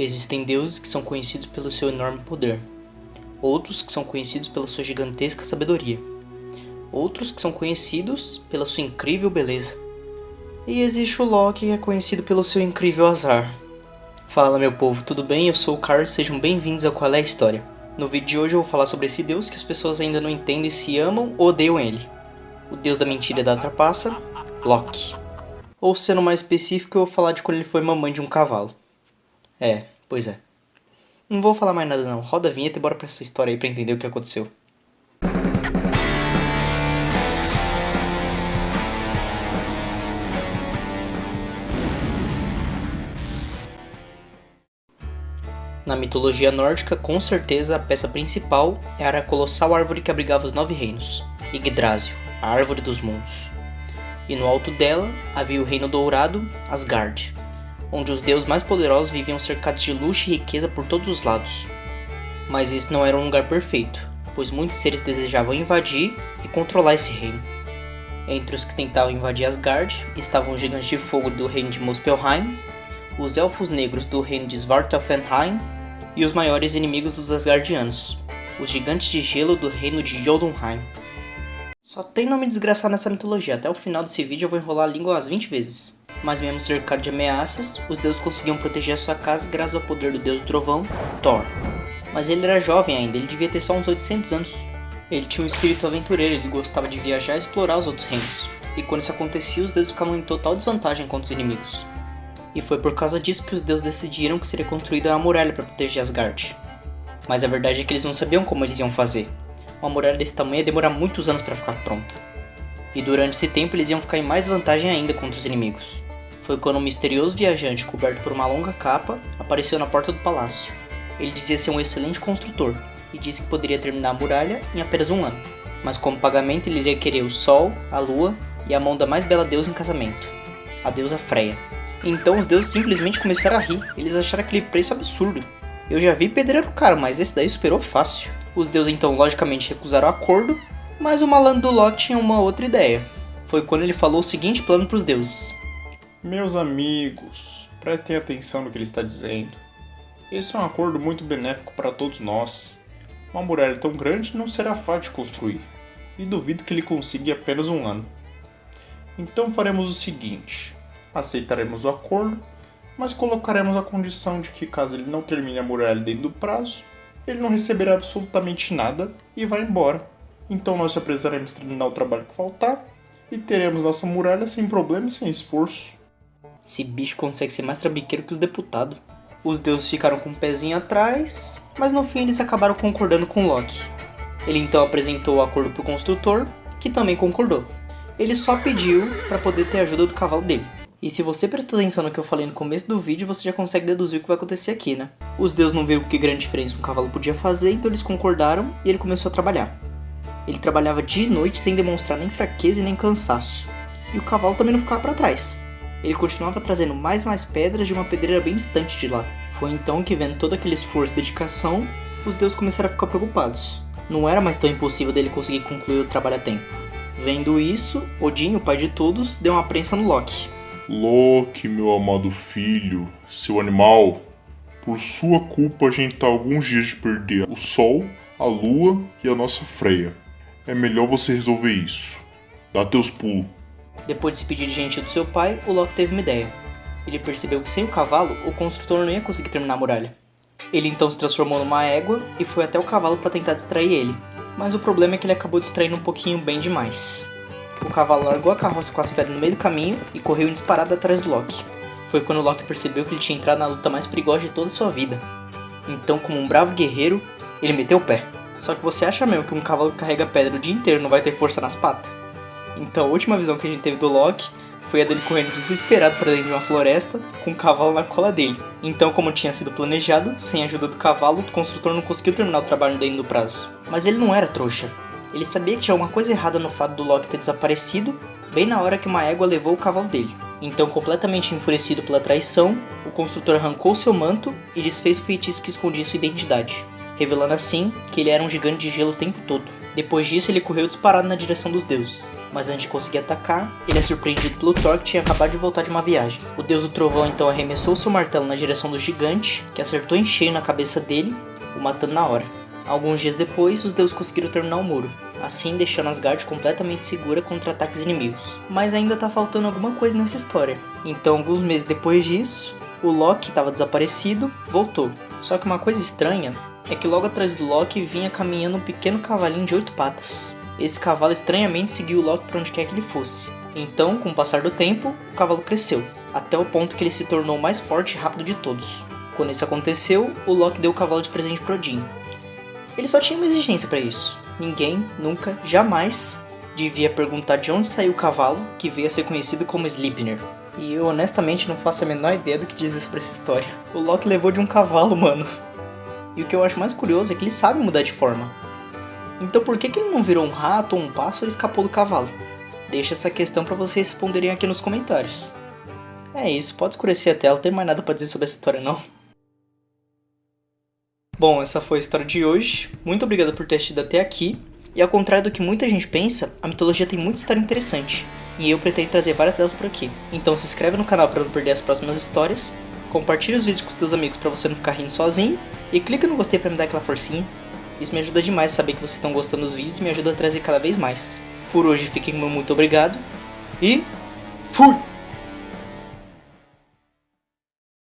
Existem deuses que são conhecidos pelo seu enorme poder, outros que são conhecidos pela sua gigantesca sabedoria, outros que são conhecidos pela sua incrível beleza. E existe o Loki, que é conhecido pelo seu incrível azar. Fala, meu povo, tudo bem? Eu sou o Carlos, sejam bem-vindos ao Qual é a História. No vídeo de hoje eu vou falar sobre esse deus que as pessoas ainda não entendem se amam ou odeiam ele. O deus da mentira e da trapaça, Loki. Ou sendo mais específico, eu vou falar de quando ele foi mamãe de um cavalo. Pois é. Não vou falar mais nada não, roda a vinheta e bora pra essa história aí pra entender o que aconteceu. Na mitologia nórdica, com certeza a peça principal era a colossal árvore que abrigava os 9 reinos, Yggdrasil, a árvore dos mundos. E no alto dela havia o reino dourado, Asgard, onde os deuses mais poderosos viviam cercados de luxo e riqueza por todos os lados. Mas esse não era um lugar perfeito, pois muitos seres desejavam invadir e controlar esse reino. Entre os que tentavam invadir Asgard estavam os gigantes de fogo do reino de Muspelheim, os elfos negros do reino de Svartalfheim e os maiores inimigos dos Asgardianos, os gigantes de gelo do reino de Jotunheim. Só tem nome desgraçado nessa mitologia, até o final desse vídeo eu vou enrolar a língua umas 20 vezes. Mas mesmo cercado de ameaças, os deuses conseguiam proteger a sua casa graças ao poder do deus do trovão, Thor. Mas ele era jovem ainda, ele devia ter só uns 800 anos. Ele tinha um espírito aventureiro, ele gostava de viajar e explorar os outros reinos. E quando isso acontecia, os deuses ficavam em total desvantagem contra os inimigos. E foi por causa disso que os deuses decidiram que seria construída uma muralha para proteger Asgard. Mas a verdade é que eles não sabiam como eles iam fazer. Uma muralha desse tamanho ia demorar muitos anos para ficar pronta. E durante esse tempo eles iam ficar em mais vantagem ainda contra os inimigos. Foi quando um misterioso viajante coberto por uma longa capa apareceu na porta do palácio. Ele dizia ser um excelente construtor e disse que poderia terminar a muralha em apenas um ano. Mas como pagamento ele iria querer o sol, a lua e a mão da mais bela deusa em casamento, a deusa Freya. Então os deuses simplesmente começaram a rir, eles acharam aquele preço absurdo. Eu já vi pedreiro caro, mas esse daí superou fácil. Os deuses então logicamente recusaram o acordo, mas o malandro do Loki tinha uma outra ideia. Foi quando ele falou o seguinte plano para os deuses. Meus amigos, prestem atenção no que ele está dizendo. Esse é um acordo muito benéfico para todos nós. Uma muralha tão grande não será fácil de construir, e duvido que ele consiga em apenas um ano. Então faremos o seguinte, aceitaremos o acordo, mas colocaremos a condição de que caso ele não termine a muralha dentro do prazo, ele não receberá absolutamente nada e vai embora. Então nós precisaremos terminar o trabalho que faltar e teremos nossa muralha sem problema e sem esforço. Esse bicho consegue ser mais trambiqueiro que os deputados. Os deuses ficaram com um pezinho atrás, mas no fim eles acabaram concordando com Loki. Ele então apresentou o acordo para o construtor, que também concordou. Ele só pediu para poder ter a ajuda do cavalo dele. E se você prestou atenção no que eu falei no começo do vídeo, você já consegue deduzir o que vai acontecer aqui, né? Os deuses não viram que grande diferença um cavalo podia fazer, então eles concordaram e ele começou a trabalhar. Ele trabalhava dia e noite sem demonstrar nem fraqueza e nem cansaço. E o cavalo também não ficava para trás. Ele continuava trazendo mais e mais pedras de uma pedreira bem distante de lá. Foi então que, vendo todo aquele esforço e dedicação, os deuses começaram a ficar preocupados. Não era mais tão impossível dele conseguir concluir o trabalho a tempo. Vendo isso, Odin, o pai de todos, deu uma prensa no Loki. Loki, meu amado filho, seu animal, por sua culpa a gente tá alguns dias de perder o sol, a lua e a nossa Freya. É melhor você resolver isso. Dá teus pulos. Depois de se pedir de gentil do seu pai, o Loki teve uma ideia. Ele percebeu que sem o cavalo, o construtor não ia conseguir terminar a muralha. Ele então se transformou numa égua e foi até o cavalo para tentar distrair ele. Mas o problema é que ele acabou distraindo um pouquinho bem demais. O cavalo largou a carroça com as pedras no meio do caminho e correu em disparada atrás do Loki. Foi quando o Loki percebeu que ele tinha entrado na luta mais perigosa de toda a sua vida. Então, como um bravo guerreiro, ele meteu o pé. Só que você acha mesmo que um cavalo que carrega pedra o dia inteiro não vai ter força nas patas? Então a última visão que a gente teve do Loki foi a dele correndo desesperado para dentro de uma floresta com o cavalo na cola dele. Então, como tinha sido planejado, sem a ajuda do cavalo, o construtor não conseguiu terminar o trabalho dentro do prazo. Mas ele não era trouxa. Ele sabia que tinha alguma coisa errada no fato do Loki ter desaparecido bem na hora que uma égua levou o cavalo dele. Então, completamente enfurecido pela traição, o construtor arrancou seu manto e desfez o feitiço que escondia sua identidade, revelando assim que ele era um gigante de gelo o tempo todo. Depois disso, ele correu disparado na direção dos deuses, mas antes de conseguir atacar, ele é surpreendido pelo Thor, que tinha acabado de voltar de uma viagem. O deus do trovão então arremessou seu martelo na direção do gigante, que acertou em cheio na cabeça dele, o matando na hora. Alguns dias depois, os deuses conseguiram terminar o muro, assim deixando Asgard completamente segura contra ataques inimigos. Mas ainda tá faltando alguma coisa nessa história. Então, alguns meses depois disso, o Loki, que estava desaparecido, voltou. Só que uma coisa estranha é que logo atrás do Loki vinha caminhando um pequeno cavalinho de 8 patas. Esse cavalo estranhamente seguiu o Loki para onde quer que ele fosse. Então, com o passar do tempo, o cavalo cresceu, até o ponto que ele se tornou o mais forte e rápido de todos. Quando isso aconteceu, o Loki deu o cavalo de presente pro Odin. Ele só tinha uma exigência para isso. Ninguém, nunca, jamais devia perguntar de onde saiu o cavalo, que veio a ser conhecido como Sleipnir. E eu honestamente não faço a menor ideia do que diz isso pra essa história. O Loki levou de um cavalo, mano. E o que eu acho mais curioso é que ele sabe mudar de forma. Então por que ele não virou um rato ou um pássaro e escapou do cavalo? Deixa essa questão pra vocês responderem aqui nos comentários. É isso, pode escurecer a tela, não tem mais nada pra dizer sobre essa história não. Bom, essa foi a história de hoje. Muito obrigado por ter assistido até aqui. E ao contrário do que muita gente pensa, a mitologia tem muita história interessante. E eu pretendo trazer várias delas por aqui. Então se inscreve no canal para não perder as próximas histórias. Compartilhe os vídeos com os teus amigos para você não ficar rindo sozinho. E clica no gostei para me dar aquela forcinha. Isso me ajuda demais a saber que vocês estão gostando dos vídeos e me ajuda a trazer cada vez mais. Por hoje fiquem com meu muito obrigado. E fui!